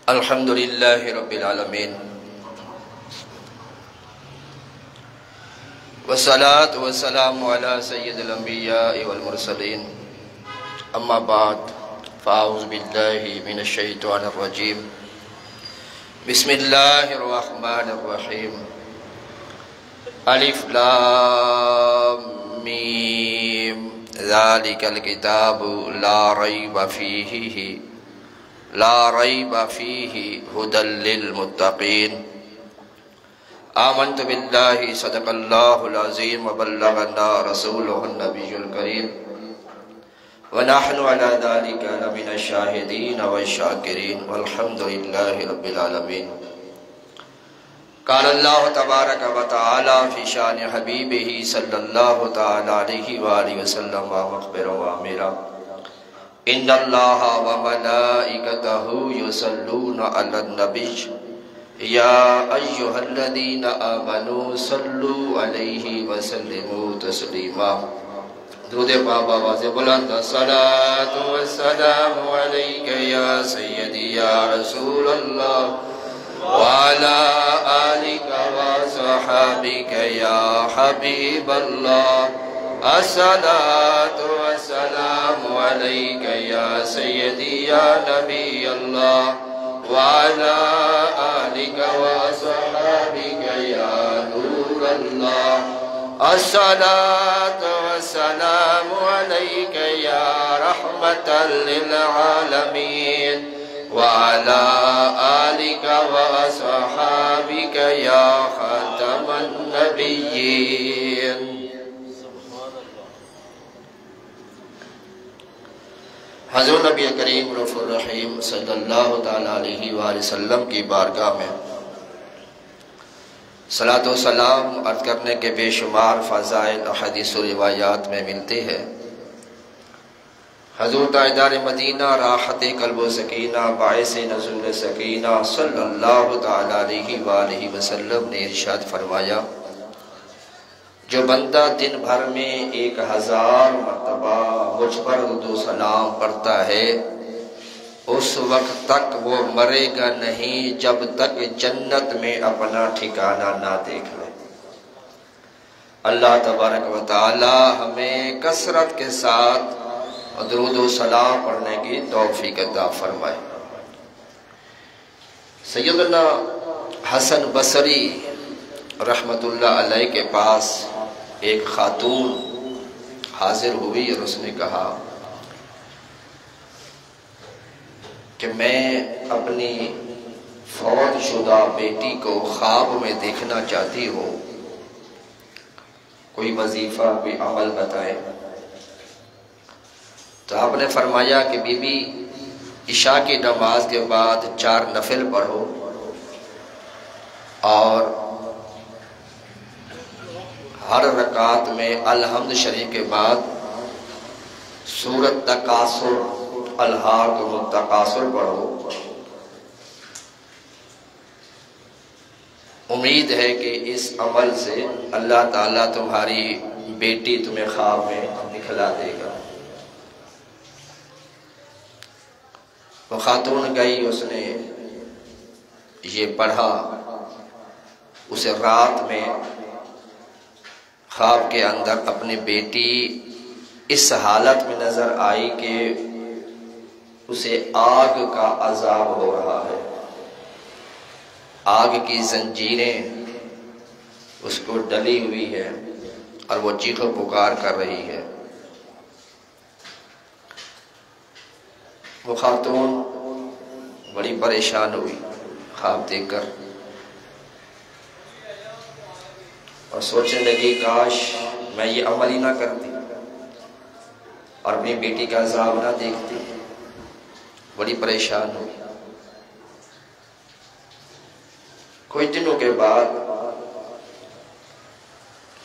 الحمد للہ رب العالمین والصلاة والسلام علی سید الانبیاء والمرسلین اما بعد فاعوذ باللہ من الشیطان الرجیم بسم اللہ الرحمن الرحیم الف لام میم ذالک الکتاب لا ریب فیہ ھدی للمتقین آمنت باللہ صدق اللہ العظیم وبلغنا رسولہ النبی الکریم ونحن علی ذلک لمن الشاہدین والشاکرین والحمد للہ رب العالمین۔ قال اللہ تبارک و تعالی فی شان حبیبہ صلی اللہ تعالی علیہ وآلہ وسلم ومخبر وآمرہ ان اللہ وملائکتہ یصلون علی النبی یا ایہا الذین آمنوا صلوا علیہ وسلموا تسلیما۔ درود پاک آواز بلند الصلاة والسلام علیک یا سیدی یا رسول اللہ وعلا آلک وصحابک یا حبیب اللہ۔ الصلاة والسلام علیک یا سیدی یا نبی اللہ وعلا آلک وصحابک یا نور اللہ۔ الصلاة والسلام علیک یا رحمتا للعالمین وعلا آلک وصحابک یا خاتم النبیین۔ حضور نبی کریم رف الرحیم صلی اللہ تعالیٰ علیہ وآلہ وسلم کی بارگاہ میں صلاۃ و سلام عرض کرنے کے بے شمار فضائل حدیث و روایات میں ملتے ہیں۔ حضور تاجدار مدینہ راحت قلب و سکینہ باعث نزول سکینہ صلی اللہ تعالیٰ علیہ وآلہ وسلم نے ارشاد فرمایا، جو بندہ دن بھر میں 1000 مرتبہ مجھ پر درود و سلام پڑھتا ہے اس وقت تک وہ مرے گا نہیں جب تک جنت میں اپنا ٹھکانہ نہ دیکھ لے۔ اللہ تبارک و تعالی ہمیں کثرت کے ساتھ درود و سلام پڑھنے کی توفیق عطا فرمائے۔ سیدنا حسن بصری رحمت اللہ علیہ کے پاس ایک خاتون حاضر ہوئی اور اس نے کہا کہ میں اپنی فوت شدہ بیٹی کو خواب میں دیکھنا چاہتی ہوں، کوئی وظیفہ کوئی عمل بتائے۔ تو آپ نے فرمایا کہ بی بی عشاء کی نماز کے بعد 4 نفل پڑھو اور ہر رکعت میں الحمد شریف کے بعد سورۃ تکاثر الہاکم التکاثر پڑھو۔ امید ہے کہ اس عمل سے اللہ تعالیٰ تمہاری بیٹی تمہیں خواب میں دکھلا دے گا۔ وہ خاتون گئی، اس نے یہ پڑھا، اسے رات میں خواب کے اندر اپنی بیٹی اس حالت میں نظر آئی کہ اسے آگ کا عذاب ہو رہا ہے، آگ کی زنجیریں اس کو ڈلی ہوئی ہے اور وہ چیخ و پکار کر رہی ہے۔ وہ خاتون بڑی پریشان ہوئی خواب دیکھ کر اور سوچنے لگی کاش میں یہ عمل ہی نہ کرتی اور اپنی بیٹی کا عذاب نہ دیکھتی۔ بڑی پریشان ہوئی۔ کچھ دنوں کے بعد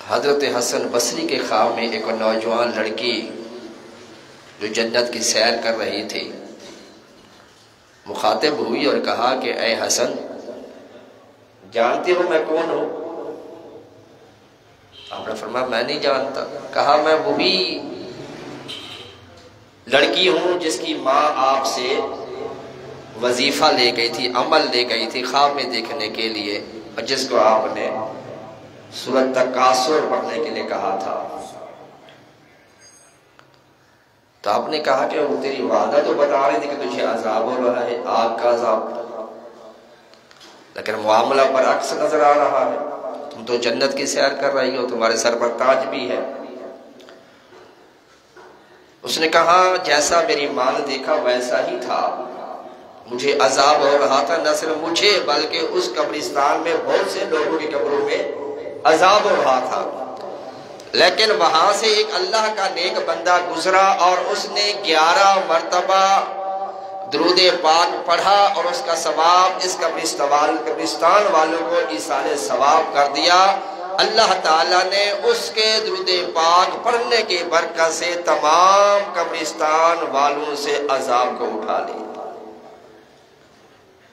حضرت حسن بصری کے خواب میں ایک نوجوان لڑکی جو جنت کی سیر کر رہی تھی مخاطب ہوئی اور کہا کہ اے حسن، جانتے ہو میں کون ہوں؟ آپ نے فرمایا میں نہیں جانتا۔ کہا میں وہی لڑکی ہوں جس کی ماں آپ سے وظیفہ لے گئی تھی، عمل لے گئی تھی خواب میں دیکھنے کے لیے، اور جس کو آپ نے سورۃ تکاثر پڑھنے کے لیے کہا تھا، تو آپ نے کہا کہ وہ تیری وعدہ تو بتا رہی تھی کہ تجھے عذاب ہو رہا ہے، آگ کا عذاب، لیکن معاملہ برعکس نظر آ رہا ہے، تم تو جنت کی سیر کر رہی ہو، تمہارے سر پر تاج بھی ہے۔ اس نے کہا جیسا میری ماں نے دیکھا ویسا ہی تھا، مجھے عذاب ہو رہا تھا، نہ صرف مجھے بلکہ اس قبرستان میں بہت سے لوگوں کی قبروں میں عذاب ہو رہا تھا، لیکن وہاں سے ایک اللہ کا نیک بندہ گزرا اور اس نے 11 مرتبہ درود پاک پڑھا اور اس کا ثواب اس قبرستان والوں کو ایصال ثواب کر دیا۔ اللہ تعالیٰ نے اس کے درود پاک پڑھنے کی برکت سے تمام قبرستان والوں سے عذاب کو اٹھا لیا۔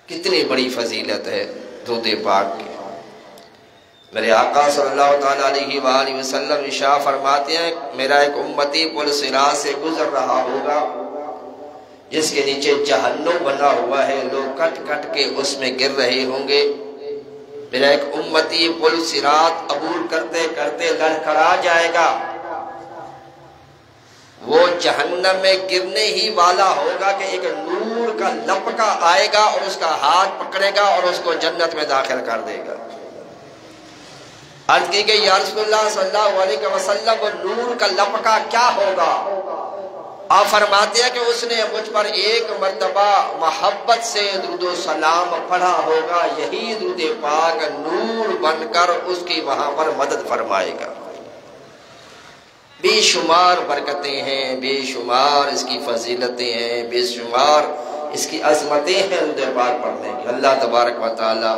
کتنی بڑی فضیلت ہے درود پاک کی۔ میرے آقا صلی اللہ تعالیٰ علیہ وآلہ وسلم ارشاد فرماتے ہیں میرا ایک امتی پل صراط سے گزر رہا ہوگا جس کے نیچے جہنم بنا ہوا ہے، لوگ کٹ کٹ کے اس میں گر رہے ہوں گے۔ میرا ایک امتی پل صراط عبور کرتے کرتے لڑکھڑا جائے گا، وہ جہنم میں گرنے ہی والا ہوگا کہ ایک نور کا لپکا آئے گا اور اس کا ہاتھ پکڑے گا اور اس کو جنت میں داخل کر دے گا۔ عرض کی کہ یا رسول اللہ صلی اللہ علیہ وسلم وہ نور کا لپکا کیا ہوگا؟ آپ فرماتے ہیں کہ اس نے مجھ پر ایک مرتبہ محبت سے درود و سلام پڑھا ہوگا، یہی درود پاک نور بن کر اس کی وہاں پر مدد فرمائے گا۔ بے شمار برکتیں ہیں، بے شمار اس کی فضیلتیں ہیں، بے شمار اس کی عظمتیں ہیں درود پاک پڑھنے کی۔ اللہ تبارک و تعالی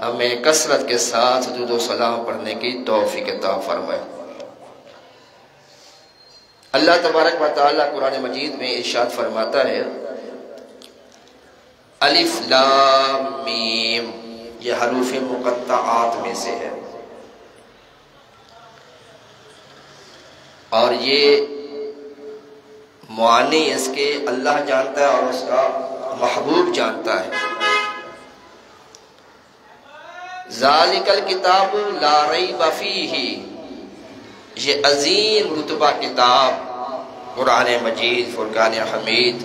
ہمیں کثرت کے ساتھ درود و سلام پڑھنے کی توفیق عطا فرمائے۔ اللہ تبارک و تعالی قرآن مجید میں ارشاد فرماتا ہے الف لام میم، یہ حروف مقطعات میں سے ہے، اور یہ معانی اس کے اللہ جانتا ہے اور اس کا محبوب جانتا ہے۔ ذالک الکتاب لا ریب فیہ، یہ عظیم رتبہ کتاب قرآن مجید فرقان حمید،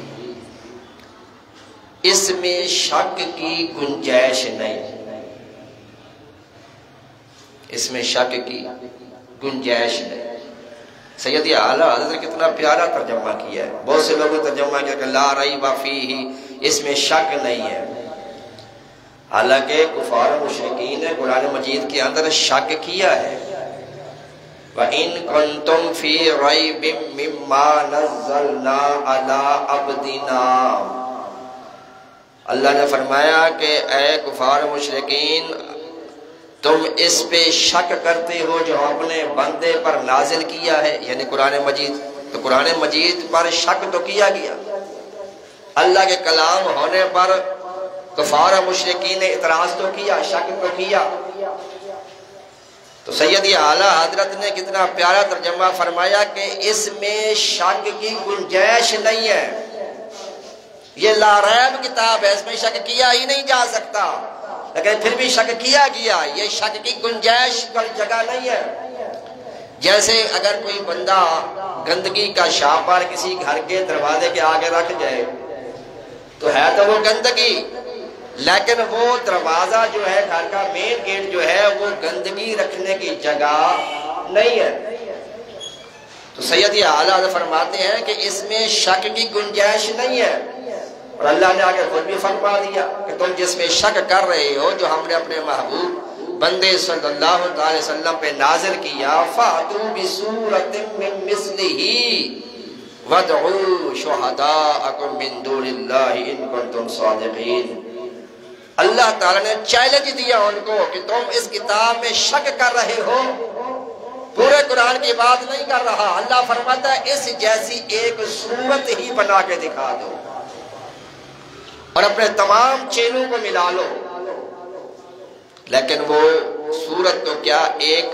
اس میں شک کی گنجائش نہیں، اس میں شک کی گنجائش نہیں۔ سیدی اعلیٰ حضرت نے کتنا پیارا ترجمہ کیا ہے، بہت سے لوگوں نے ترجمہ کیا کہ لا ریب فیہ، اس میں شک نہیں ہے، حالانکہ کفار و مشرکین نے قرآن مجید کے اندر شک کیا ہے۔ وَإِن كُنتُمْ فِي رَيْبٍ مِّمَّا نَزَّلْنَا عَلَىٰ عَبْدِنَا، اللہ نے فرمایا کہ اے کفار و مشرکین تم اس پہ شک کرتے ہو جو اپنے بندے پر نازل کیا ہے، یعنی قرآن مجید، تو قرآن مجید پر شک تو کیا گیا، اللہ کے کلام ہونے پر کفار و مشرکین نے اعتراض تو کیا، شک تو کیا۔ تو سیدی اعلیٰ حضرت نے کتنا پیارا ترجمہ فرمایا کہ اس میں شک کی گنجائش نہیں ہے، یہ لا ریب کتاب ہے، اس میں شک کیا ہی نہیں جا سکتا، لیکن پھر بھی شک کیا گیا، یہ شک کی گنجائش پر جگہ نہیں ہے۔ جیسے اگر کوئی بندہ گندگی کا شاپر کسی گھر کے دروازے کے آگے رکھ جائے تو ہے تو وہ گندگی، لیکن وہ دروازہ جو ہے گھر کا مین گیٹ جو ہے وہ گندگی رکھنے کی جگہ نہیں ہے۔ تو سیدی اعلیٰ فرماتے ہیں کہ اس میں شک کی گنجائش نہیں ہے، اور اللہ نے آگے خود بھی فرما دیا کہ تم جس میں شک کر رہے ہو جو ہم نے اپنے محبوب بندے صلی اللہ علیہ وسلم پہ نازل کیا، فَأْتُوا بِسُورَةٍ مِّن مِّثْلِهِ وَادْعُوا شُهَدَاءَكُم مِّن دُونِ اللَّهِ إِن كُنتُمْ صَادِقِينَ۔ اللہ تعالیٰ نے چیلنج دیا ان کو کہ تم اس کتاب میں شک کر رہے ہو، پورے قرآن کی بات نہیں کر رہا، اللہ فرماتا ہے اس جیسی ایک صورت ہی بنا کے دکھا دو اور اپنے تمام چینوں کو ملا لو، لیکن وہ صورت تو کیا، ایک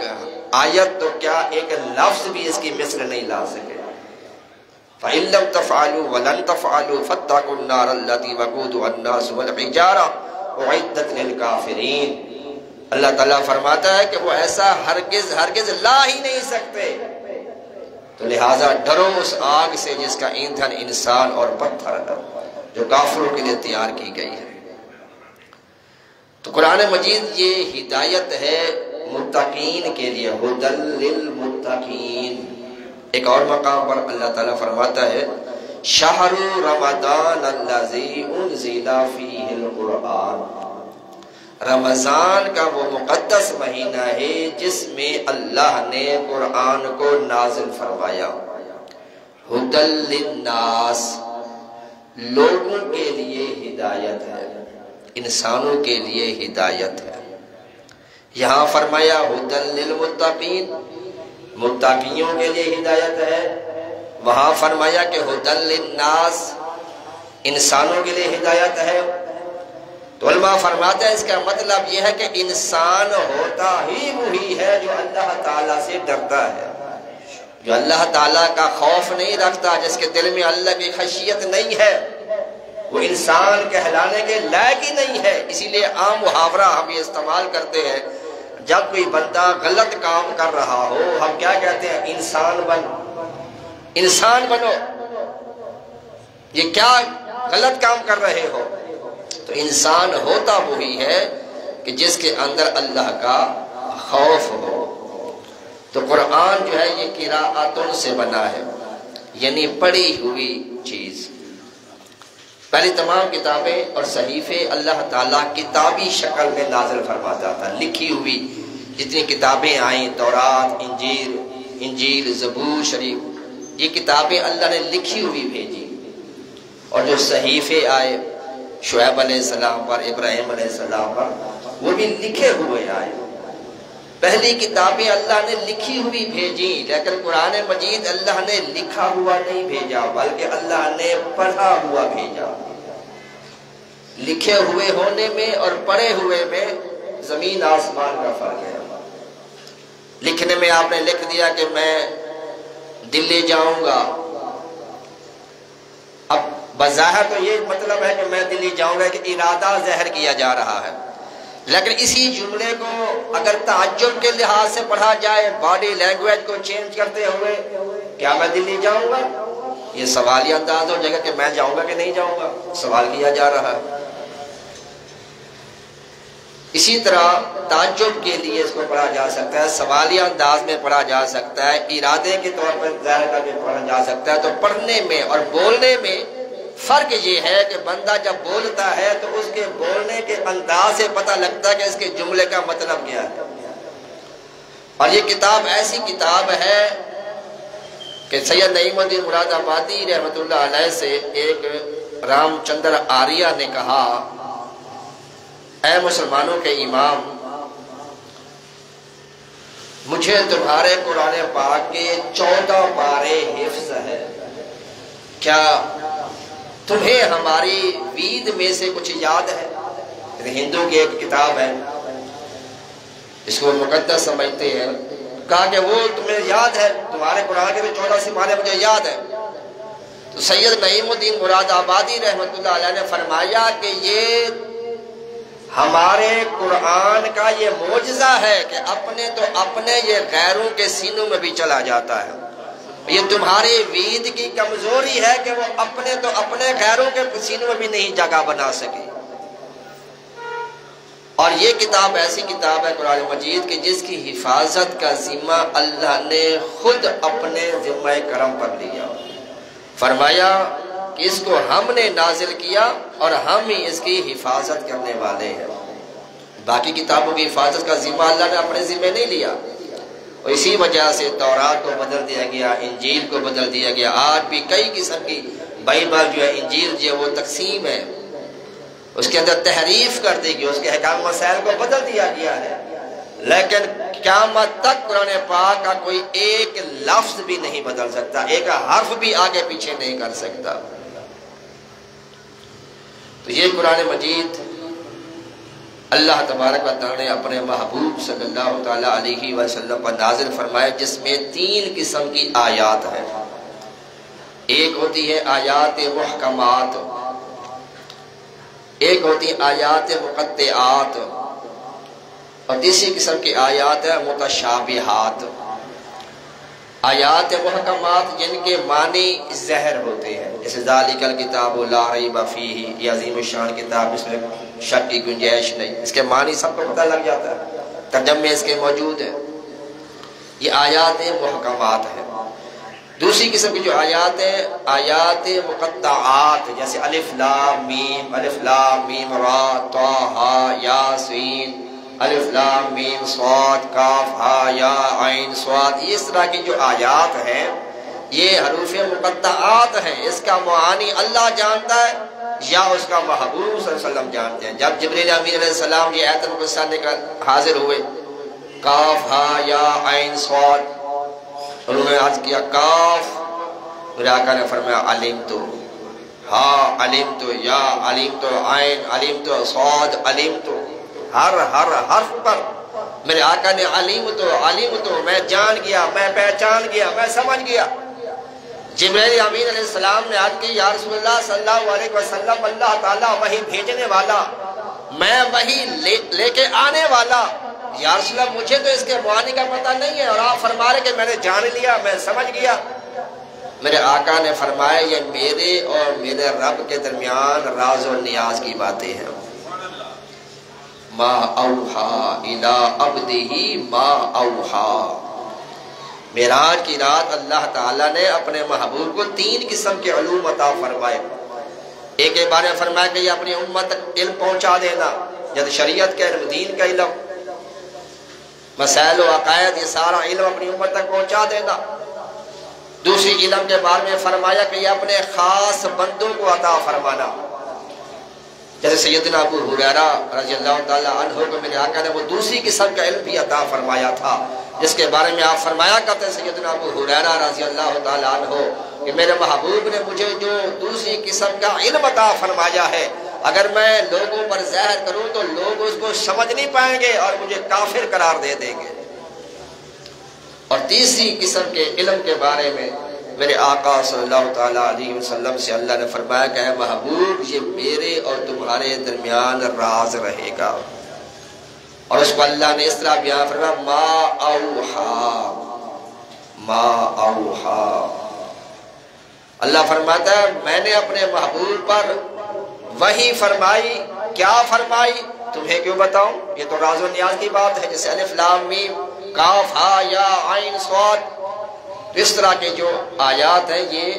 آیت تو کیا، ایک لفظ بھی اس کی مثل نہیں لا سکے۔ فَإِن لَّمْ تَفْعَلُوا وَلَن تَفْعَلُوا فَاتَّقُوا النَّارَ الَّتِي وَقُودُهَا النَّاسُ وَالْحِجَارَةُ أُعِدَّتْ لِلْكَافِرِينَ۔ اللہ تعالیٰ فرماتا ہے کہ وہ ایسا ہرگز لا ہی نہیں سکتے، تو لہٰذا ڈرو اس آگ سے جس کا ایندھن انسان اور پتھر ہے، جو کافروں کے لیے تیار کی گئی ہے۔ تو قرآن مجید یہ ہدایت ہے متقین کے لیے، ھدی للمتقین۔ ایک اور مقام پر اللہ تعالیٰ فرماتا ہے شہر رمضان الذی انزل فیہ القرآن، رمضان کا وہ مقدس مہینہ ہے جس میں اللہ نے قرآن کو نازل فرمایا۔ ھدی للناس، لوگوں کے لیے ہدایت ہے، انسانوں کے لیے ہدایت ہے۔ یہاں فرمایا ھدی للمتقین، متقیوں کے لیے ہدایت ہے، وہاں فرمایا کہ ھدی للناس، انسانوں کے لیے ہدایت ہے۔ تو علماء فرماتے ہیں اس کا مطلب یہ ہے کہ انسان ہوتا ہی وہی ہے جو اللہ تعالیٰ سے ڈرتا ہے، جو اللہ تعالیٰ کا خوف نہیں رکھتا، جس کے دل میں اللہ کی خشیت نہیں ہے، وہ انسان کہلانے کے لائق ہی نہیں ہے۔ اسی لیے عام محاورہ ہم یہ استعمال کرتے ہیں، جب کوئی بندہ غلط کام کر رہا ہو ہم کیا کہتے ہیں؟ انسان بنو، یہ کیا غلط کام کر رہے ہو؟ تو انسان ہوتا وہی ہے کہ جس کے اندر اللہ کا خوف ہو۔ تو قرآن جو ہے یہ قراءتن سے بنا ہے، یعنی پڑھی ہوئی چیز۔ پہلی تمام کتابیں اور صحیفے اللہ تعالیٰ کتابی شکل میں نازل فرماتا تھا، لکھی ہوئی جتنی کتابیں آئیں، تورات، انجیل، زبور شریف، یہ کتابیں اللہ نے لکھی ہوئی بھیجی۔ اور جو صحیفے آئے شعیب علیہ السلام پر، ابراہیم علیہ السلام پر، وہ بھی لکھے ہوئے آئے۔ پہلی کتابیں اللہ نے لکھی ہوئی بھیجی، لیکن قرآن مجید اللہ نے لکھا ہوا نہیں بھیجا، بلکہ اللہ نے پڑھا ہوا بھیجا۔ لکھے ہوئے ہونے میں اور پڑھے ہوئے میں زمین آسمان کا فرق ہے۔ لکھنے میں آپ نے لکھ دیا کہ میں دلی جاؤں گا، اب بظاہر تو یہ مطلب ہے کہ میں دلی جاؤں گا کہ ارادہ ظاہر کیا جا رہا ہے، لیکن اسی جملے کو اگر تعجب کے لحاظ سے پڑھا جائے، باڈی لینگویج کو چینج کرتے ہوئے، کیا میں دلی جاؤں گا، یہ سوالیہ انداز ہو جائے گا کہ میں جاؤں گا کہ نہیں جاؤں گا، سوال کیا جا رہا ہے۔ اسی طرح تعجب کے لیے اس کو پڑھا جا سکتا ہے، سوالیہ انداز میں پڑھا جا سکتا ہے، ارادے کے طور پر ظاہر کر کے پڑھا جا سکتا ہے۔ تو پڑھنے میں اور بولنے میں فرق یہ ہے کہ بندہ جب بولتا ہے تو اس کے بولنے کے انداز سے پتہ لگتا ہے کہ اس کے جملے کا مطلب کیا ہے۔ اور یہ کتاب ایسی کتاب ہے کہ سید نعیم الدین مراد آبادی رحمۃ اللہ علیہ سے ایک رام چندر آریہ نے کہا، اے مسلمانوں کے امام، مجھے تمہارے قرآن پاک کے 14 پارے حفظ ہے، کیا تمہیں ہماری وید میں سے کچھ یاد ہے؟ ہندو کی ایک کتاب ہے، اس کو مقدس سمجھتے ہیں، کہا کہ وہ تمہیں یاد ہے، تمہارے قرآن کے بھی 14 سپارے مجھے یاد ہے۔ تو سید نعیم الدین مراد آبادی رحمۃ اللہ علیہ نے فرمایا کہ یہ ہمارے قرآن کا یہ معجزہ ہے کہ اپنے یہ غیروں کے سینوں میں بھی چلا جاتا ہے۔ یہ تمہاری وید کی کمزوری ہے کہ وہ اپنے غیروں کے سینوں میں بھی نہیں جگہ بنا سکے۔ اور یہ کتاب ایسی کتاب ہے قرآن مجید کہ جس کی حفاظت کا ذمہ اللہ نے خود اپنے ذمہ کرم پر لیا، فرمایا کہ اس کو ہم نے نازل کیا اور ہم ہی اس کی حفاظت کرنے والے ہیں۔ باقی کتابوں کی حفاظت کا ذمہ اللہ نے اپنے ذمہ نہیں لیا، اور اسی وجہ سے تورات کو بدل دیا گیا، انجیل کو بدل دیا گیا۔ آج بھی کئی قسم کی بائبل جو ہے، انجیل جو ہے وہ تقسیم ہے، اس کے اندر تحریف کر دی گئی، اس کے احکام مسائل کو بدل دیا گیا ہے، لیکن قیامت تک قرآن پاک کا کوئی ایک لفظ بھی نہیں بدل سکتا، ایک حرف بھی آگے پیچھے نہیں کر سکتا۔ تو یہ قرآن مجید اللہ تبارک و تعالی نے اپنے محبوب صلی اللہ تعالی علیہ وسلم پر نازل فرمایا، جس میں 3 قسم کی آیات ہیں۔ ایک ہوتی ہے آیات محکمات، ایک ہوتی ہے آیات مقطعات، اور تیسری قسم کی آیات متشابہات۔ آیات محکمات جن کے معنی ظاہر ہوتے ہیں، جیسے ذالک الکتاب لا ریب فیہ، یہ عظیم الشان کتاب، اس میں شک کی گنجائش نہیں، اس کے معنی سب کو پتہ لگ جاتا ہے، ترجمے اس کے موجود ہیں، یہ آیات محکمات ہیں۔ دوسری قسم کی جو آیات ہیں آیات مقطعات، جیسے الف لام میم را طٰ یاسین، الف لام میم صاد کاف ہا یا عین صاد، اس طرح کی جو آیات ہیں یہ حروف مقطعات ہیں، اس کا معانی اللہ جانتا ہے یا اس کا محبوب صلی اللہ علیہ وسلم جانتے ہیں۔ جب جبریل امین علیہ السلام یہ آیت مقدسہ لے کر حاضر ہوئے، کاف ہا یا عین صاد، انہوں نے عرض کیا کاف، میرے آقا نے فرمایا علم تو، ہا علم تو، یا علم تو، عین علم تو، صاد علم تو، ہر حرف پر میرے آقا نے علیم تو میں جان گیا، میں پہچان گیا، میں سمجھ گیا۔ جبریل امین علیہ السلام نے عرض کی یا رسول اللہ صلی اللہ علیہ وسلم، اللہ تعالیٰ وحی بھیجنے والا، میں وحی لے کے آنے والا، یا رسول اللہ مجھے تو اس کے معانی کا پتہ نہیں ہے، اور آپ فرما رہے کہ میں نے جان لیا، میں سمجھ گیا۔ میرے آقا نے فرمایا یہ میرے اور میرے رب کے درمیان راز و نیاز کی باتیں ہیں۔ ما اوحا الی عبدہ ما اوحا، معراج کی رات اللہ تعالیٰ نے اپنے محبوب کو 3 قسم کے علوم عطا فرمائے۔ ایک کے بارے میں فرمایا کہ یہ اپنی امت تک علم پہنچا دینا، جب شریعت کا علم، دین کا علم، مسائل و عقائد، یہ سارا علم اپنی امت تک پہنچا دینا۔ دوسری علم کے بارے میں فرمایا کہ یہ اپنے خاص بندوں کو عطا فرمانا، جیسے سیدنا ابو ہریرہ رضی اللہ تعالیٰ عنہ کو میرے آقا نے وہ دوسری قسم کا علم بھی عطا فرمایا تھا، جس کے بارے میں آپ فرمایا کرتے سیدنا ابو ہریرہ رضی اللہ تعالیٰ عنہ کہ میرے محبوب نے مجھے جو دوسری قسم کا علم عطا فرمایا ہے، اگر میں لوگوں پر ظاہر کروں تو لوگ اس کو سمجھ نہیں پائیں گے اور مجھے کافر قرار دے دیں گے۔ اور تیسری قسم کے علم کے بارے میں میرے آقا صلی اللہ تعالیٰ علیہ وسلم سے اللہ نے فرمایا کہ اے محبوب یہ میرے اور تمہارے درمیان راز رہے گا، اور اس کو اللہ نے اس طرح بیان فرمایا ما اوحا۔ اللہ فرماتا ہے میں نے اپنے محبوب پر وحی فرمائی، کیا فرمائی تمہیں کیوں بتاؤں، یہ تو راز و نیاز کی بات ہے، جیسے الف لام میم کاف ہا یا عین صاد، اس طرح کے جو آیات ہیں یہ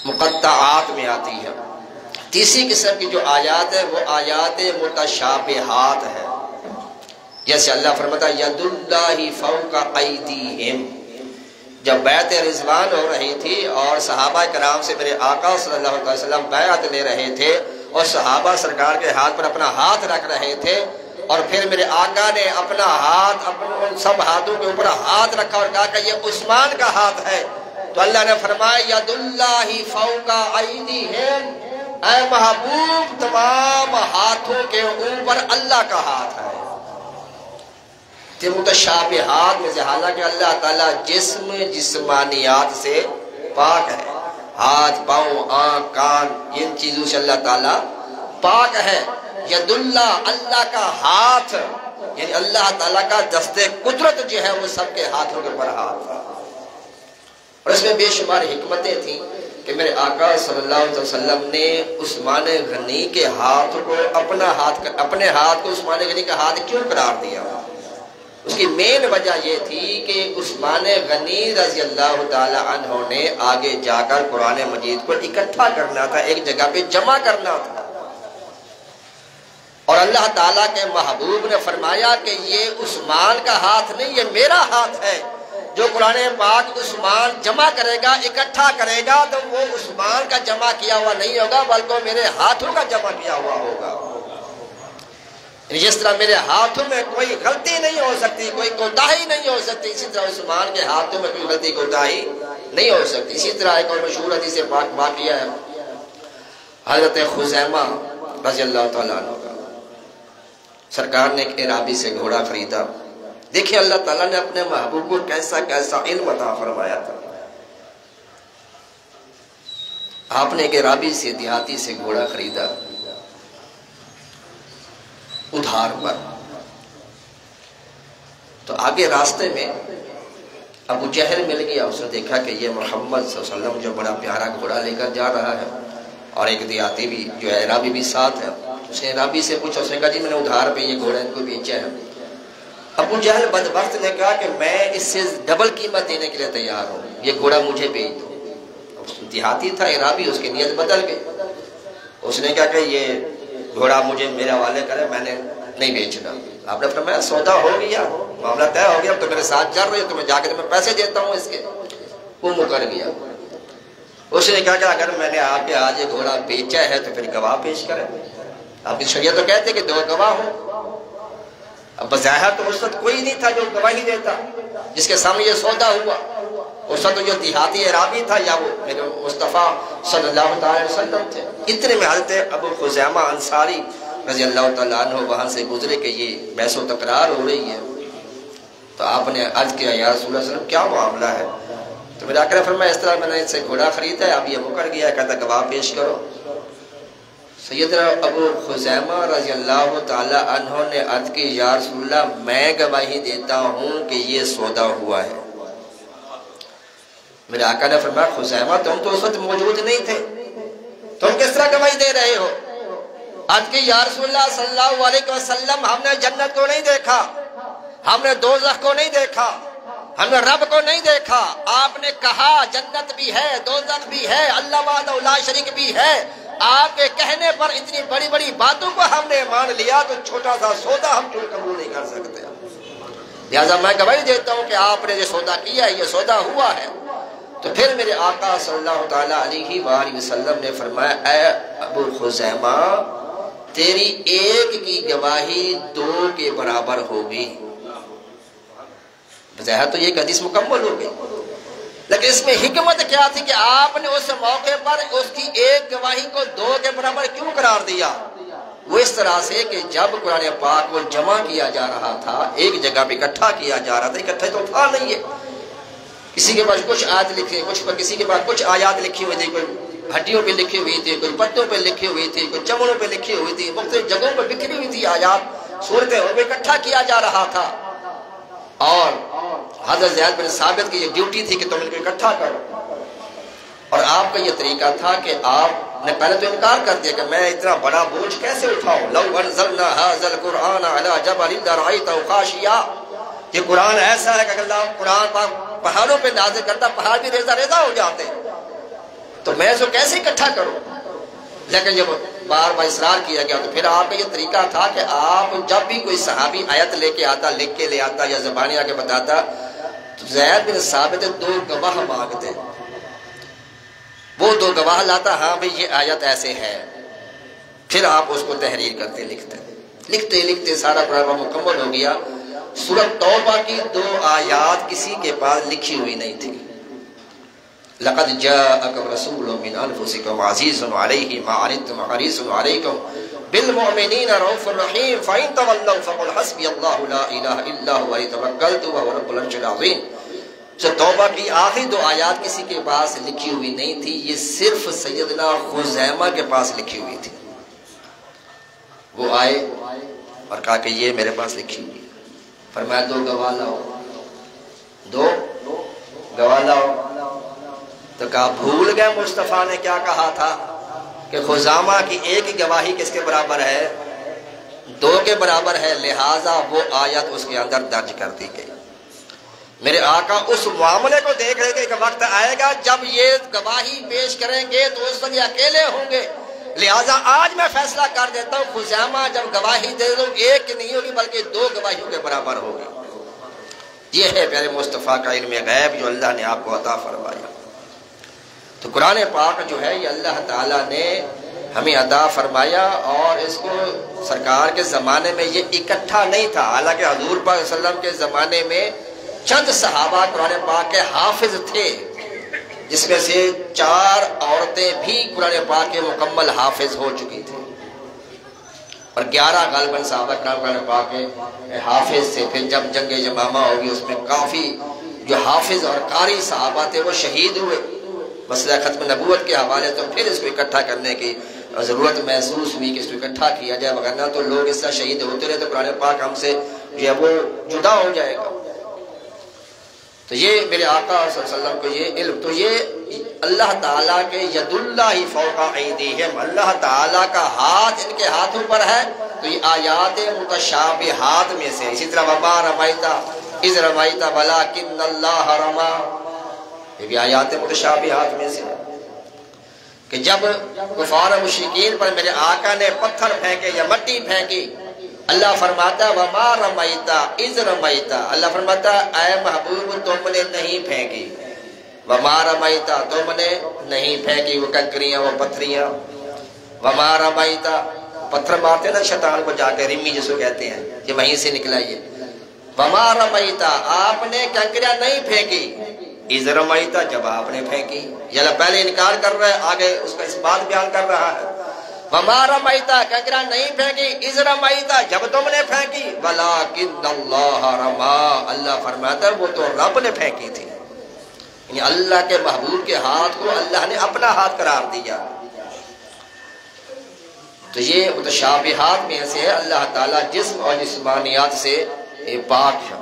مقطعات میں آتی ہیں۔ تیسری قسم کی جو آیات ہیں وہ آیات متشابہات ہیں، جیسے اللہ فرماتا ہے ید اللہ فوق ایدیہم، جب بیعت رضوان ہو رہی تھی اور صحابہ کرام سے میرے آقا صلی اللہ علیہ وسلم بیعت لے رہے تھے اور صحابہ سرکار کے ہاتھ پر اپنا ہاتھ رکھ رہے تھے، اور پھر میرے آقا نے اپنا ہاتھ ان سب ہاتھوں کے اوپر ہاتھ رکھا اور کہا کہ یہ عثمان کا ہاتھ ہے، تو اللہ نے فرمایا ید اللہ فوق ایدیہم، اے محبوب تمام ہاتھوں کے اوپر اللہ کا ہاتھ ہے۔ یہ متشابہات میں سے، حالانکہ اللہ تعالیٰ جسمانیات سے پاک ہے، ہاتھ پاؤں آنکھ کان ان چیزوں سے اللہ تعالیٰ پاک ہے، ید اللہ اللہ کا ہاتھ، یعنی اللہ تعالیٰ کا دست قدرت جو ہے وہ سب کے ہاتھوں کے اوپر ہاتھ تھا، اور اس میں بے شمار حکمتیں تھیں کہ میرے آقا صلی اللہ علیہ وسلم نے عثمان غنی کے ہاتھ کو اپنے ہاتھ کو عثمان غنی کا ہاتھ کیوں قرار دیا۔ اس کی مین وجہ یہ تھی کہ عثمان غنی رضی اللہ تعالی عنہ نے آگے جا کر قرآن مجید کو اکٹھا کرنا تھا، ایک جگہ پہ جمع کرنا تھا، اور اللہ تعالیٰ کے محبوب نے فرمایا کہ یہ عثمان کا ہاتھ نہیں، یہ میرا ہاتھ ہے، جو قرآن پاک عثمان جمع کرے گا، اکٹھا کرے گا، تو وہ عثمان کا جمع کیا ہوا نہیں ہوگا بلکہ میرے ہاتھوں کا جمع کیا ہوا ہوگا۔ جس طرح میرے ہاتھوں میں کوئی غلطی نہیں ہو سکتی، کوئی کوتاہی نہیں ہو سکتی، اسی طرح عثمان کے ہاتھوں میں کوئی غلطی کوتاہی نہیں ہو سکتی۔ اسی طرح ایک اور مشہور حدیث پاک واقعہ ہے حضرت خزیمہ رضی اللہ تعالیٰ عنہ کا، سرکار نے ایک عرابی سے گھوڑا خریدا، دیکھیں اللہ تعالیٰ نے اپنے محبوب کو کیسا کیسا علم عطا فرمایا تھا۔ آپ نے ایک عرابی سے دیہاتی سے گھوڑا خریدا ادھار پر. تو آگے راستے میں ابو جہل مل گیا. اس نے دیکھا کہ یہ محمد صلی اللہ علیہ وسلم جو بڑا پیارا گھوڑا لے کر جا رہا ہے اور ایک دیہاتی بھی جو ہے عرابی بھی ساتھ ہے. اس نے عرابی سے پوچھا. اس نے کہا جی میں نے ادھار پہ یہ گھوڑا ان کو بیچا ہے. ابو جہل بدبخت نے کہا کہ میں اس سے ڈبل قیمت دینے کے لیے تیار ہوں, یہ گھوڑا مجھے بیچ دو. دیہاتی تھا عرابی, اس کی نیت بدل گئی. اس نے کہا کہ یہ گھوڑا مجھے میرے حوالے کرے, میں نے نہیں بیچنا. آپ نے فرمایا سودا ہو گیا, معاملہ طے ہو گیا, تو میرے ساتھ چل رہے ہو تو میں جا کے میں پیسے دیتا ہوں اس کے. وہ مکر گیا. اس نے کہا کہ اگر میں نے آپ کے آج یہ گھوڑا بیچا ہے تو پھر گواہ پیش کریں. آپ کی شریعت تو کہتے کہ 2 گواہ ہو. اب بظاہر تو اس وقت کوئی نہیں تھا جو گواہی دیتا جس کے سامنے یہ سودا ہوا. اس وقت جو دیہاتی عرابی تھا یا وہ میرے مصطفیٰ صلی اللہ تعالی وسلم تھے. اتنے میں حضرت ابو خزیمہ انصاری رضی اللہ تعالیٰ عنہ وہاں سے گزرے کہ یہ بحث و تکرار ہو رہی ہے. تو آپ نے عرض کیا یا رسول اللہ صلی اللہ علیہ وسلم کیا معاملہ ہے؟ تو میرا آقا نے فرمایا اس طرح میں نے اس سے گھوڑا خریدا ہے, اب یہ مکر گیا ہے, کہتا گواہ پیش کرو. سیدنا ابو خزیمہ رضی اللہ تعالیٰ عنہ نے عرض کی یا رسول اللہ میں گواہی دیتا ہوں کہ یہ سودا ہوا ہے. میرے آقا نے فرمایا خزیمہ تم تو اس وقت موجود نہیں تھے, تم کس طرح گواہی دے رہے ہو؟ عرض کی یا رسول اللہ صلی اللہ علیہ وسلم ہم نے جنت کو نہیں دیکھا, ہم نے دوزخ کو نہیں دیکھا, ہم نے رب کو نہیں دیکھا. آپ نے کہا جنت بھی ہے, دوزخ بھی ہے, اللہ وحدہ لا شریک بھی ہے. آپ کے کہنے پر اتنی بڑی بڑی باتوں کو ہم نے مان لیا تو چھوٹا سا سودا ہم کیوں قبول نہیں کر سکتے؟ لہٰذا میں گواہی دیتا ہوں کہ آپ نے جو سودا کیا ہے یہ سودا ہوا ہے. تو پھر میرے آقا صلی اللہ تعالیٰ علیہ وآلہ وسلم نے فرمایا اے ابو خزیمہ تیری ایک کی گواہی 2 کے برابر ہوگی. بظاہر تو یہ حدیث مکمل ہو گئی, لیکن اس میں حکمت کیا تھی کہ آپ نے اس موقع پر اس کی ایک گواہی کو 2 کے برابر کیوں قرار دیا؟ وہ اس طرح سے کہ جب قرآن پاک کو جمع کیا جا رہا تھا, ایک جگہ پہ اکٹھا کیا جا رہا تھا, اکٹھے تو تھا نہیں ہے, کسی کے پاس کچھ آیات لکھی, کسی کے پاس کچھ آیات لکھی ہوئی تھی, کوئی ہڈیوں پہ لکھی ہوئی تھی, کوئی پتوں پہ لکھی ہوئی تھی, کوئی چمڑوں پہ لکھی ہوئی تھی, مختلف جگہوں پہ بکھری ہوئی تھی آیات, صورتیں وہ اکٹھا کیا جا رہا تھا. اور حضرت زید بن ثابت کی یہ ڈیوٹی تھی کہ تم ان کو اکٹھا کرو. اور آپ کا یہ طریقہ تھا کہ آپ نے پہلے تو انکار کر دیا کہ میں اتنا بڑا بوجھ کیسے اٹھاؤں. لو انزلنا هذا القرآن على جبل لرأيته خاشعا, یہ قرآن ایسا ہے کہ اللہ قرآن پہاڑوں پہ نازل کرتا, پہاڑ بھی ریزہ ریزہ ہو جاتے, تو میں اس کو کیسے اکٹھا کروں؟ لیکن جب بار بار اصرار کیا گیا تو پھر آپ کا یہ طریقہ تھا کہ آپ جب بھی کوئی صحابی آیت لے کے آتا, لکھ کے لے آتا یا زبانی آ کے بتاتا, تو زید بن ثابت 2 گواہ مانگتے, وہ 2 گواہ لاتا, ہاں بھئی یہ آیت ایسے ہے, پھر آپ اس کو تحریر کرتے, لکھتے لکھتے سارا قرآن مکمل ہو گیا. سورۃ توبہ کی 2 آیات کسی کے پاس لکھی ہوئی نہیں تھی. لقد جاءکم رسول من انفسکم عزیز علیہ ما عنتم حریص علیکم بالمؤمنین رؤوف رحیم فإن تولوا فقل حسبی اللہ لا الہ الا هو علیہ توکلت وهو رب العرش العظیم. توبہ کی آخری 2 آیات کسی کے پاس لکھی ہوئی نہیں تھی, یہ صرف سیدنا خزیمہ کے پاس لکھی ہوئی تھی. وہ آئے اور کہا کہ یہ میرے پاس لکھی ہوئی ہے. فرمایا 2 گواہ لاؤ, 2 گواہ لاؤ. تو کہا بھول گئے مصطفیٰ نے کیا کہا تھا کہ خزامہ کی ایک ہی گواہی کس کے برابر ہے؟ 2 کے برابر ہے, لہٰذا وہ آیت اس کے اندر درج کر دی گئی. میرے آقا اس معاملے کو دیکھ رہے تھے کہ وقت آئے گا جب یہ گواہی پیش کریں گے تو اس وقت یہ اکیلے ہوں گے, لہٰذا آج میں فیصلہ کر دیتا ہوں خزامہ جب گواہی دے دوں 1 نہیں ہوگی بلکہ 2 گواہیوں کے برابر ہوگی. یہ ہے پیارے مصطفیٰ کا علم غیب جو اللہ نے آپ کو عطا فرمایا. تو قرآن پاک جو ہے یہ اللہ تعالیٰ نے ہمیں عطا فرمایا, اور اس کو سرکار کے زمانے میں یہ اکٹھا نہیں تھا. حالانکہ حضور پاک صلی اللہ علیہ وسلم کے زمانے میں چند صحابہ قرآن پاک کے حافظ تھے, جس میں سے 4 عورتیں بھی قرآن پاک کے مکمل حافظ ہو چکی تھیں, اور 11 غالباً صحابہ قرآن پاک کے حافظ تھے. پھر جب جنگ یمامہ ہوگی اس میں کافی جو حافظ اور قاری صحابہ تھے وہ شہید ہوئے. مسئلہ ختم نبوت کے حوالے تو پھر اس کو اکٹھا کرنے کی ضرورت محسوس ہوئی کہ اس کو اکٹھا کیا جائے، وغیرہ تو لوگ اس طرح شہید ہوتے رہے تو قرآن پاک ہم سے جو ہے وہ جدا ہو جائے گا۔ تو یہ میرے آقا صلی اللہ علیہ وسلم کو یہ علم، تو یہ اللہ تعالیٰ کے ید اللہ فوق ایدیہم، اللہ تعالیٰ کا ہاتھ ان کے ہاتھوں پر ہے، تو یہ آیات متشابہات میں سے۔ اسی طرح وما رمیت اذ رمیت ولکن اللہ رمی، یہ بھی آیات متشابہات میں سے کہ جب کفار و مشرکین پر میرے آقا نے پتھر پھینکے یا مٹی پھینکی، اللہ فرماتا ہے وما رمیت اذ رمیت، اللہ فرماتا ہے اے محبوب تم نے نہیں پھینکی، وما رمیت تم نے نہیں پھینکی وہ کنکریاں وہ پتھریاں، وما رمیت پتھر مارتے ہیں نا شیطان کو جا کے، رمی جس کو کہتے ہیں، یہ وہیں سے نکلا یہ، وما رمیت آپ نے کنکریاں نہیں پھینکی، اذ رمیت جب آپ نے پھینکی، یہ اللہ پہلے انکار کر رہا ہے، آگے اس کا اس بات بیان کر رہا ہے، وما رمیت کنکریاں نہیں پھینکی اذ رمیت جب تم نے پھینکی، ولکن اللہ رمی، اللہ فرماتا ہے وہ تو رب نے پھینکی تھی، یعنی اللہ کے محبوب کے ہاتھ کو اللہ نے اپنا ہاتھ قرار دیا۔ تو یہ متشابہات میں سے ہے، اللہ تعالیٰ جسم اور جسمانیات سے پاک ہے۔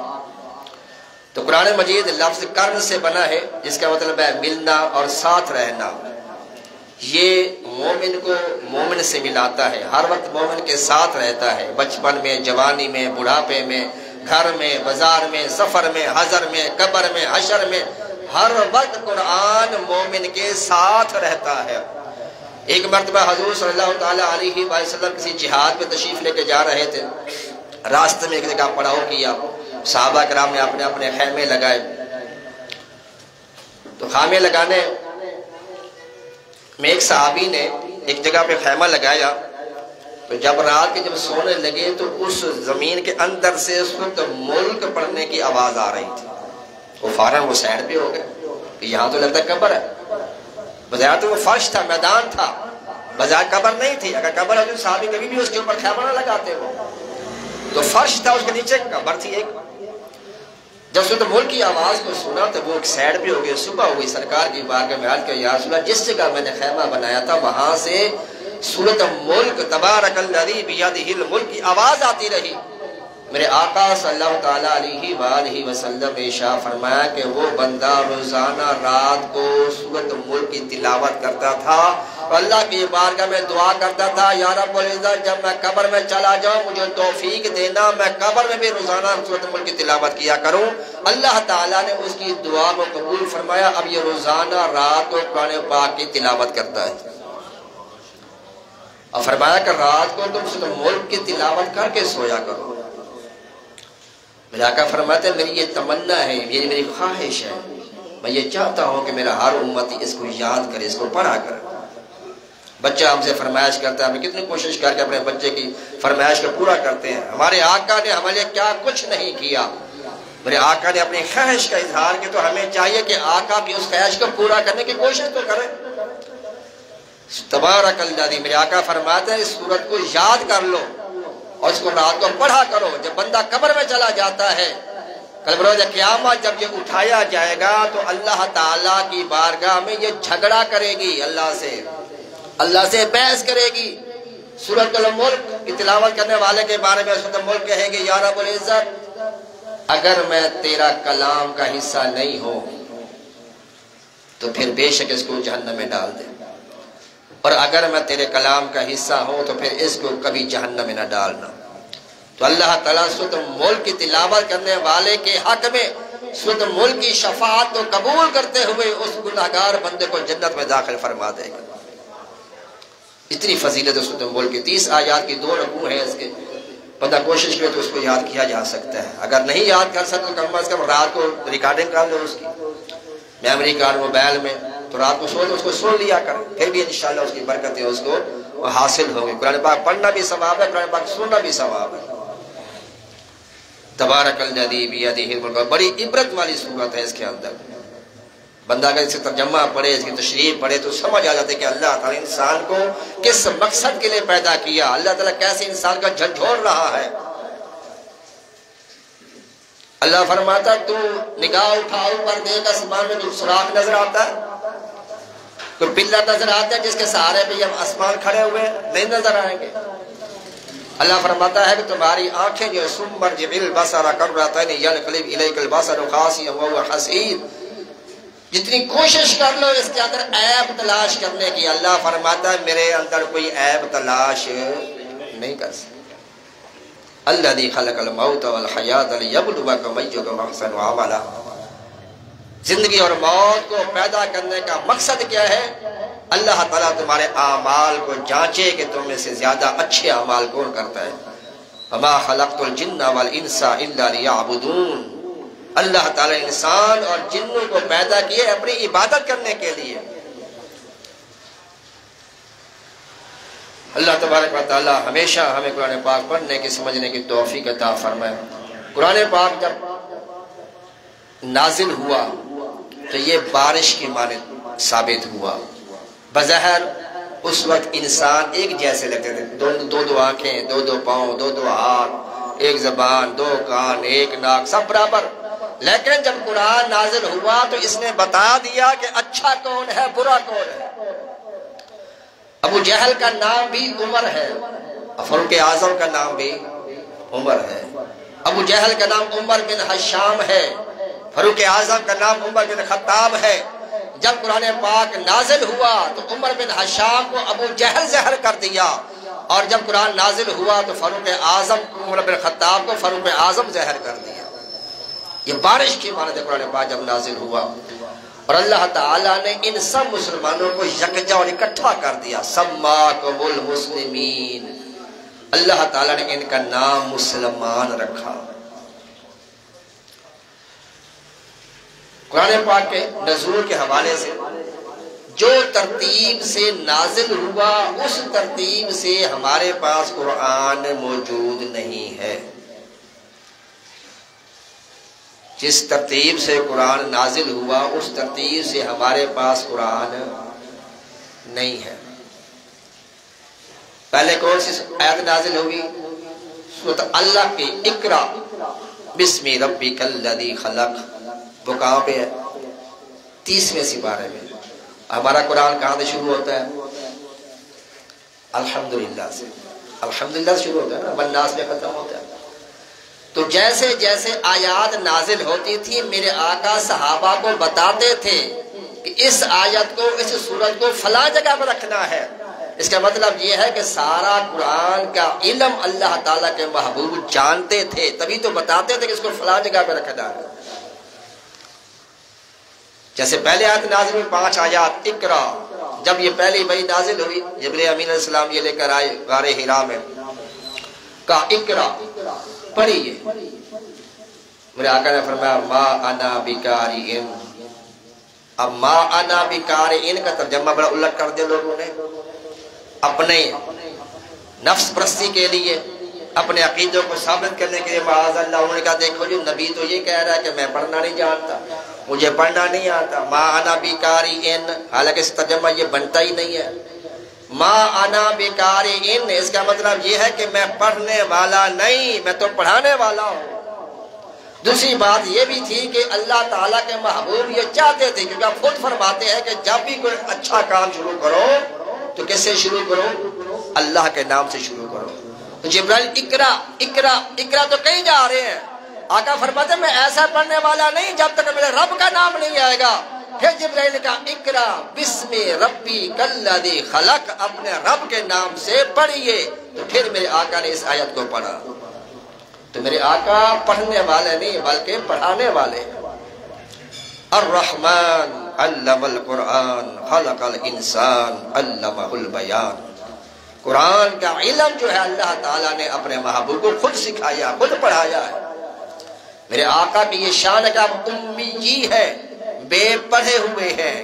تو قرآن مجید لفظ قرن سے بنا ہے، جس کا مطلب ہے ملنا اور ساتھ رہنا، یہ مومن کو مومن سے ملاتا ہے، ہر وقت مومن کے ساتھ رہتا ہے، بچپن میں، جوانی میں، بڑھاپے میں، گھر میں، بازار میں، سفر میں، حضر میں، قبر میں، حشر میں، ہر وقت قرآن مومن کے ساتھ رہتا ہے۔ ایک مرتبہ حضور صلی اللہ تعالیٰ علیہ وسلم کسی جہاد پہ تشریف لے کے جا رہے تھے، راستے میں ایک جگہ پڑاؤ کیا، صحابہ کرام نے اپنے اپنے خیمے لگائے، تو خیمے لگانے میں ایک صحابی نے ایک جگہ پہ خیمہ لگایا، تو جب رات کے جب سونے لگے تو اس زمین کے اندر سے سورۃ ملک پڑھنے کی آواز آ رہی تھی، وہ فوراً وہ سائڈ پہ ہو گئے کہ یہاں تو لگتا ہے قبر ہے، بظاہر تو وہ فرش تھا، میدان تھا، بظاہر قبر نہیں تھی، اگر قبر ہوتی تو صحابی کبھی بھی اس کے اوپر خیمہ نہ لگاتے وہ، تو فرش تھا، اس کے نیچے قبر تھی ایک۔ جب سورۃ ملک کی آواز کو سنا تو وہ ایک سائڈ پہ ہو گئے، صبح ہوئی، سرکار کی بارگاہ میں عرض کیا یا رسول اللہ جس جگہ میں نے خیمہ بنایا تھا وہاں سے سورۃ ملک تبارک الذی بیدہ الملک کی آواز آتی رہی۔ میرے آقا صلی اللہ تعالیٰ علیہ وآلہ وسلم نے ارشاد فرمایا کہ وہ بندہ روزانہ رات کو سورۃ ملک کی تلاوت کرتا تھا اور اللہ کی بارگاہ میں دعا کرتا تھا یا رب العزت جب میں قبر میں چلا جاؤں مجھے توفیق دینا، میں قبر میں بھی روزانہ سورۃ ملک کی تلاوت کیا کروں۔ اللہ تعالیٰ نے اس کی دعا کو قبول فرمایا، اب یہ روزانہ رات کو قرآن پاک کی تلاوت کرتا ہے، اور فرمایا کہ رات کو تم سورۃ ملک کی تلاوت کر کے سویا کرو۔ میرے آقا فرماتے ہیں میری یہ تمنا ہے، یہ میری خواہش ہے، میں یہ چاہتا ہوں کہ میرا ہر امتی اس کو یاد کرے، اس کو پڑھا کرے۔ بچہ ہم سے فرمائش کرتا ہے، ہم کتنی کوشش کر کے اپنے بچے کی فرمائش کو پورا کرتے ہیں، ہمارے آقا نے ہمارے لیے کیا کچھ نہیں کیا، میرے آقا نے اپنی خواہش کا اظہار کیا، تو ہمیں چاہیے کہ آقا کی اس خواہش کو پورا کرنے کی کوشش تو کریں۔ تبارک الذی، میرے آقا فرماتے ہیں اس سورت کو یاد کر لو اور اس کو رات کو پڑھا کرو۔ جب بندہ قبر میں چلا جاتا ہے، کل بروز قیامت جب یہ اٹھایا جائے گا تو اللہ تعالیٰ کی بارگاہ میں یہ جھگڑا کرے گی، اللہ سے بحث کرے گی۔ سورۃ الملک کی تلاوت کرنے والے کے بارے میں سورۃ الملک کہے گی یا رب العزت اگر میں تیرا کلام کا حصہ نہیں ہوں تو پھر بے شک اس کو جہنم میں ڈال دے، اور اگر میں تیرے کلام کا حصہ ہوں تو پھر اس کو کبھی جہنم میں نہ ڈالنا۔ تو اللہ تعالیٰ سورۃ ملک کی تلاوت کرنے والے کے حق میں سورۃ ملک کی شفاعت کو قبول کرتے ہوئے اس گناہگار بندے کو جنت میں داخل فرما دے گا۔ اتنی فضیلت ہے سورۃ ملک کی، 30 آیات کی 2 رکوع ہیں اس کے، بندہ کوشش کرے تو اس کو یاد کیا جا سکتا ہے، اگر نہیں یاد کر سکتے تو کم از کم رات کو ریکارڈنگ کر لو، اس کی میموری کارڈ موبائل میں، تو رات کو سو تو اس کو سن لیا کر، پھر بھی انشاءاللہ اس کی برکتیں اس کو حاصل ہوں گی۔ قرآن پاک پڑھنا بھی ثواب ہے، قرآن پاک سننا بھی ثواب ہے۔ تبارک الذی بیدہ الملک، بڑی عبرت والی صورت ہے اس کے اندر، بندہ اگر اس کا ترجمہ پڑھے، اس کی تشریح پڑھے تو سمجھ آ جاتا ہے کہ اللہ تعالیٰ انسان کو کس مقصد کے لیے پیدا کیا، اللہ تعالیٰ کیسے انسان کا جھنجھوڑ رہا ہے۔ اللہ فرماتا تو نگاہ اٹھا اوپر دیکھ آسمان میں جو سراخ نظر آتا ہے، کوئی پلر نظر آتا ہے جس کے سہارے پہ ہم آسمان کھڑے ہوئے نہیں نظر آئیں گے؟ اللہ فرماتا ہے کہ تمہاری آنکھیں جو سمر جبل بصر کرتین ینقلب الیک البصر خاسئا وهو حسیر، جتنی کوشش کر لو اس کے اندر عیب تلاش کرنے کی، اللہ فرماتا ہے میرے اندر کوئی عیب تلاش نہیں کر سکتا۔ الذی خلق الموت والحیات لیبلوکم ایکم احسن عملا، زندگی اور موت کو پیدا کرنے کا مقصد کیا ہے؟ اللہ تعالیٰ تمہارے اعمال کو جانچے کہ تم میں سے زیادہ اچھے اعمال کون کرتا ہے۔ وما خلقت الجن والانس الا لیعبدون، اللہ تعالیٰ انسان اور جنوں کو پیدا کیے اپنی عبادت کرنے کے لیے۔ اللہ تبارک و تعالیٰ ہمیشہ ہمیں قرآن پاک پڑھنے کی سمجھنے کی توفیق عطا فرمائے۔ قرآن پاک جب نازل ہوا تو یہ بارش کی مانند ثابت ہوا۔ بظاہر اس وقت انسان ایک جیسے لگتے تھے، دو آنکھیں، دو پاؤں، دو ہاتھ، ایک زبان، دو کان، ایک ناک، سب برابر۔ لیکن جب قرآن نازل ہوا تو اس نے بتا دیا کہ اچھا کون ہے، برا کون ہے۔ ابو جہل کا نام بھی عمر ہے، فاروق اعظم کا نام بھی عمر ہے۔ ابو جہل کا نام عمر بن حشام ہے، فاروق اعظم کا نام عمر بن خطاب ہے۔ جب قرآن پاک نازل ہوا تو عمر بن حشام کو ابو جہل زہر کر دیا، اور جب قرآن نازل ہوا تو فاروق اعظم عمر بن خطاب کو فاروق اعظم زہر کر دیا۔ یہ بارش کی مانند قرآن پاک جب نازل ہوا، اور اللہ تعالیٰ نے ان سب مسلمانوں کو یکجا اور اکٹھا کر دیا۔ سماکم المسلمین، اللہ تعالیٰ نے ان کا نام مسلمان رکھا۔ قرآن پاک کے نزول کے حوالے سے جو ترتیب سے نازل ہوا اس ترتیب سے ہمارے پاس قرآن موجود نہیں ہے۔ جس ترتیب سے قرآن نازل ہوا اس ترتیب سے ہمارے پاس قرآن نہیں ہے۔ پہلے کون سی آیت نازل ہوگی؟ سورۃ اللہ کی اقرا بسم ربک الذی خلق، وہ کہاں پہ ہے؟ 30ویں سپارے میں۔ ہمارا قرآن کہاں سے شروع ہوتا ہے؟ الحمدللہ سے۔ الحمدللہ سے شروع ہوتا ہے نا، والناس میں ختم ہوتا ہے۔ تو جیسے جیسے آیات نازل ہوتی تھی میرے آقا صحابہ کو بتاتے تھے کہ اس آیت کو، اس سورت کو فلاں جگہ پر رکھنا ہے۔ اس کا مطلب یہ ہے کہ سارا قرآن کا علم اللہ تعالیٰ کے محبوب جانتے تھے، تبھی تو بتاتے تھے کہ اس کو فلاں جگہ پہ رکھنا ہے۔ جیسے پہلے آیت نازل ہوئی 5 آیات اقرا، جب یہ پہلی وحی نازل ہوئی جبرائیل امین علیہ السلام یہ لے کر آئے غار حرا میں، کہا اقرا پڑھیے۔ میرے آقا نے فرمایا ما انا بقارئ، اب ما انا بقارئ کا ترجمہ بڑا الٹ کر دیا لوگوں نے، اپنے نفس پرستی کے لیے، اپنے عقیدوں کو ثابت کرنے کے لیے۔ معاذ اللہ، انہوں نے کہا دیکھو جو نبی تو یہ کہہ رہا ہے کہ میں پڑھنا نہیں جانتا، مجھے پڑھنا نہیں آتا۔ ما انا بقارئ، حالانکہ اس ترجمہ یہ بنتا ہی نہیں ہے۔ ما انا بقارئ اس کا مطلب یہ ہے کہ میں پڑھنے والا نہیں، میں تو پڑھانے والا ہوں۔ دوسری بات یہ بھی تھی کہ اللہ تعالیٰ کے محبوب یہ چاہتے تھے، کیونکہ آپ خود فرماتے ہیں کہ جب بھی کوئی اچھا کام شروع کرو تو کس سے شروع کرو؟ اللہ کے نام سے شروع کرو۔ تو جبرائیل اقرا اقرا اقرا تو کہیں جا رہے ہیں، آقا فرماتے ہیں میں ایسا پڑھنے والا نہیں جب تک میرے رب کا نام نہیں آئے گا۔ پھر جبرائیل نے کہا اقرا بسم ربک الذی خلق، اپنے رب کے نام سے پڑھیے۔ تو پھر میرے آقا نے اس آیت کو پڑھا۔ تو میرے آقا پڑھنے والے نہیں بلکہ پڑھانے والے۔ الرحمن علم القرآن خلق الانسان علمہ البیان، قرآن کا علم جو ہے اللہ تعالیٰ نے اپنے محبوب کو خود سکھایا، خود پڑھایا ہے۔ میرے آقا کی یہ شان ہے کہ آپ امی ہے، بے پڑھے ہوئے ہیں،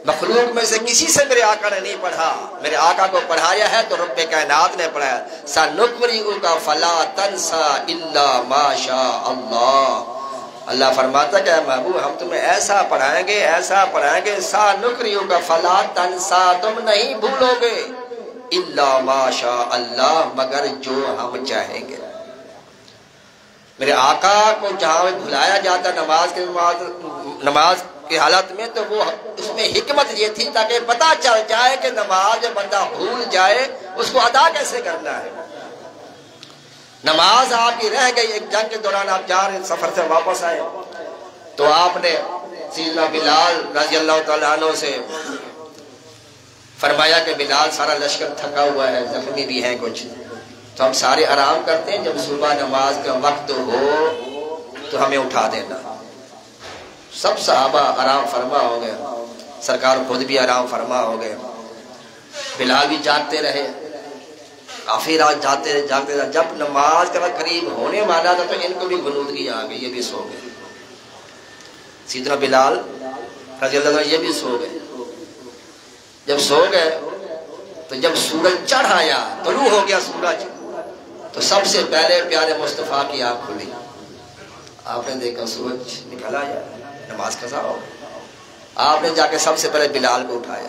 مخلوق میں سے کسی سے میرے آقا نے نہیں پڑھا، میرے آقا کو پڑھایا ہے تو رب کائنات نے پڑھایا۔ سَنُقْرِئُكَ فَلَا تَنْسَى إِلَّا مَا شَاءَ اللَّهُ، اللہ فرماتا ہے کہ محبوب ہم تمہیں ایسا پڑھائیں گے، ایسا پڑھائیں گے، سَنُقْرِئُكَ فَلَا تَنْسَى، تم نہیں بھولو گے، إِلَّا مَا شَاءَ اللَّهُ، مگر جو ہم چاہیں گے۔ میرے آقا کو جہاں بھلایا جاتا نماز کی حالت میں، تو وہ اس میں حکمت یہ تھی تاکہ پتہ چل جائے کہ نماز جو بندہ بھول جائے اس کو ادا کیسے کرنا ہے۔ نماز آپ کی رہ گئی، ایک جنگ کے دوران آپ جا رہے سفر سے واپس آئے تو آپ نے سیدنا بلال رضی اللہ تعالیٰ عنہ سے فرمایا کہ بلال سارا لشکر تھکا ہوا ہے، زخمی بھی ہیں کچھ، تو ہم سارے آرام کرتے ہیں، جب صبح نماز کا وقت ہو تو ہمیں اٹھا دینا۔ سب صحابہ آرام فرما ہو گئے، سرکار خود بھی آرام فرما ہو گئے، بلال بھی جاگتے رہے، کافی رات جاگتے رہے۔ جب نماز کا قریب ہونے والا تھا تو ان کو بھی غنودگی آ گئی، یہ بھی سو گئے۔ سیدنا بلال رضی اللہ عنہ یہ بھی سو گئے۔ جب سو گئے تو جب سورج چڑھ آیا، طلوع ہو گیا سورج، تو سب سے پہلے پیارے مصطفیٰ کی آنکھ کھلی، آپ نے دیکھا سورج نکل آیا، نماز قضا ہو گئی۔ آپ نے جا کے سب سے پہلے بلال کو اٹھایا۔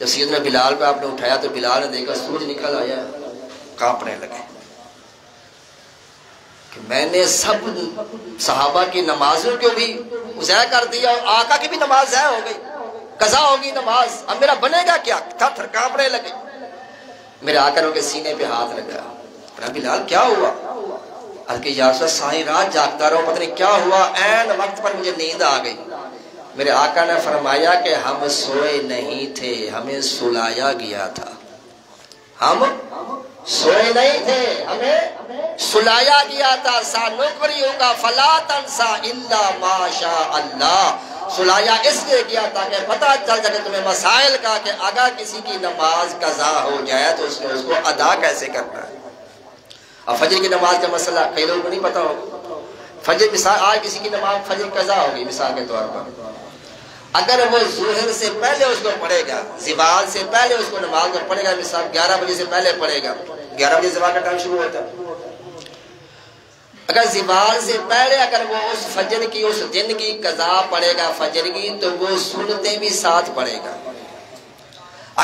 جب سیدنا بلال کو آپ نے اٹھایا تو بلال نے دیکھا سورج نکل آیا، کانپنے لگے کہ میں نے سب صحابہ کی نمازوں کو بھی ضائع کر دیا اور آقا کی بھی نماز ضائع ہو گئی، قضا ہوگی نماز، اب میرا بنے گا کیا؟ تھر تھر کانپنے لگے۔ میرے آقا نے ان کے سینے پہ ہاتھ رکھا، بلال کیا ہوا؟ کہ یا رسول اللہ ساری رات جاگتا رہا، پتہ نہیں کیا ہوا، عین وقت پر مجھے نیند آ گئی۔ میرے آقا نے فرمایا کہ ہم سوئے نہیں تھے، ہمیں سلایا گیا تھا۔ ہم سوئے نہیں تھے، ہمیں سلایا گیا تھا۔ سَنُقْرِئُكَ فَلَا تَنْسَ إِلَّا مَا شَاءَ اللَّهُ، سلایا اس لیے کیا تاکہ پتہ چل جائے تمہیں مسائل کا کہ اگر کسی کی نماز قضا ہو جائے تو اس نے اس کو ادا کیسے کرنا ہے۔ اب فجر کی نماز کا مسئلہ کئی لوگوں کو نہیں پتا ہوگا۔ فجر مثال آج کسی کی نماز فجر قضا ہوگی مثال کے طور پر، اگر وہ ظہر سے پہلے اس کو پڑھے گا، زوال سے پہلے اس کو نماز کو پڑھے گا، مثال 11 بجے سے پہلے پڑھے گا، 11 بجے زوال کا ٹائم شروع ہوتا ہے، اگر زوال سے پہلے اگر وہ اس فجر کی اس دن کی قضا پڑھے گا فجر کی، تو وہ سنتیں بھی ساتھ پڑھے گا۔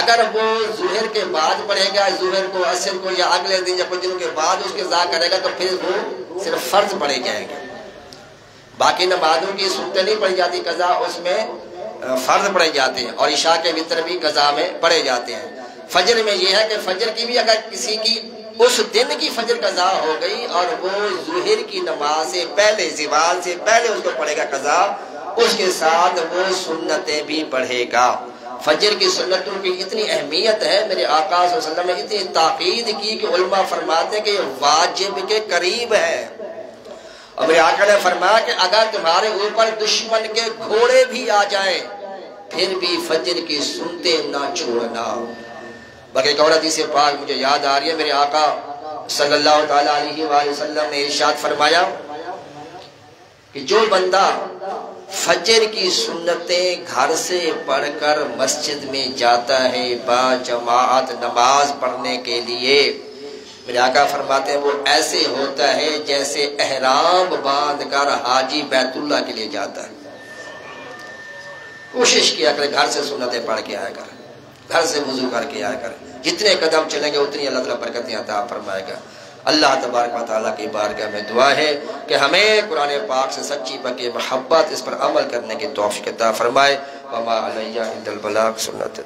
اگر وہ ظہر کے بعد پڑھے گا، ظہر کو عصر کو یا اگلے دن یا کچھ دنوں کے بعد اس کے قضا کرے گا، تو پھر وہ صرف فرض پڑھے جائیں گے۔ باقی نمازوں کی سنتیں نہیں پڑھی جاتی قضا، اس میں فرض پڑھے جاتے ہیں، اور عشاء کے وتر بھی قضا میں پڑھے جاتے ہیں۔ فجر میں یہ ہے کہ فجر کی بھی اگر کسی کی اس دن کی فجر قضا ہو گئی اور وہ ظہر کی نماز سے پہلے زوال سے پہلے اس کو پڑھے گا قضا، اس کے ساتھ وہ سنتیں بھی پڑھے گا۔ فجر کی سنتوں کی اتنی اہمیت ہے، میرے آقا صلی اللہ علیہ وسلم نے اتنی تاکید کی کہ علماء فرماتے ہیں کہ یہ واجب کے قریب ہے۔ اور میرے آقا نے فرمایا کہ اگر تمہارے اوپر دشمن کے گھوڑے بھی آ جائیں پھر بھی فجر کی سنتیں نہ چھوڑنا۔ بلکہ ایک اور حدیث پاک مجھے یاد آ رہی ہے، میرے آقا صلی اللہ تعالیٰ علیہ وآلہ وسلم نے ارشاد فرمایا کہ جو بندہ فجر کی سنتیں گھر سے پڑھ کر مسجد میں جاتا ہے با جماعت نماز پڑھنے کے لیے، میرے آقا فرماتے ہیں وہ ایسے ہوتا ہے جیسے احرام باندھ کر حاجی بیت اللہ کے لیے جاتا ہے۔ کوشش کیا کرے گھر سے سنتیں پڑھ کے آیا کر، گھر سے وضو کر کے آیا کر، جتنے قدم چلیں گے اتنی اللہ تعالیٰ برکتیں عطا فرمائے گا۔ اللہ تبارک و تعالیٰ کی بارگاہ میں دعا ہے کہ ہمیں قرآن پاک سے سچی پکی محبت اس پر عمل کرنے کی توفیق عطا فرمائے۔ وما علیہ الا البلاغ، سنت